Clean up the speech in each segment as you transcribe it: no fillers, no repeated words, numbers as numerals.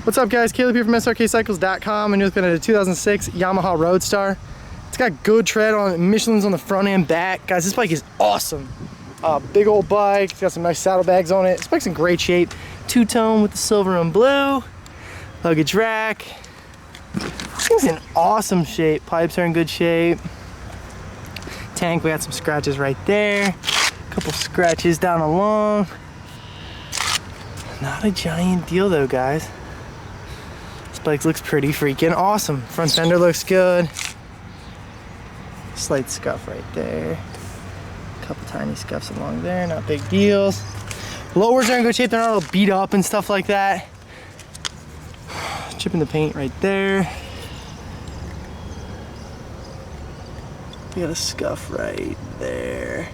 What's up guys, Caleb here from Srkcycles.com, and you're looking at a 2006 Yamaha Roadstar. It's got good tread on it, Michelin's on the front and back. Guys, this bike is awesome. Big old bike, it's got some nice saddlebags on it. This bike's in great shape. Two-tone with the silver and blue. Luggage rack. This thing's in awesome shape. Pipes are in good shape. Tank, we got some scratches right there. A couple scratches down along. Not a giant deal though, guys. This bike looks pretty freaking awesome. Front fender looks good. Slight scuff right there. A couple tiny scuffs along there, not big deals. Lowers are in good shape, they're not all beat up and stuff like that. Chipping the paint right there. We got a scuff right there.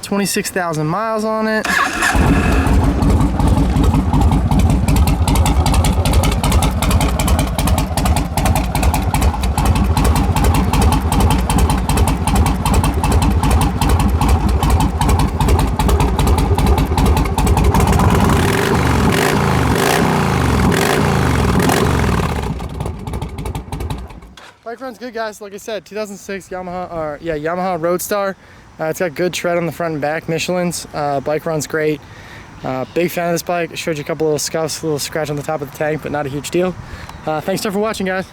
$26,000 miles on it. Bike runs good, guys. Like I said, 2006 Yamaha Roadstar. It's got good tread on the front and back, Michelin's. Bike runs great. Big fan of this bike. I showed you a couple little scuffs, a little scratch on the top of the tank, but not a huge deal. Thanks for watching, guys.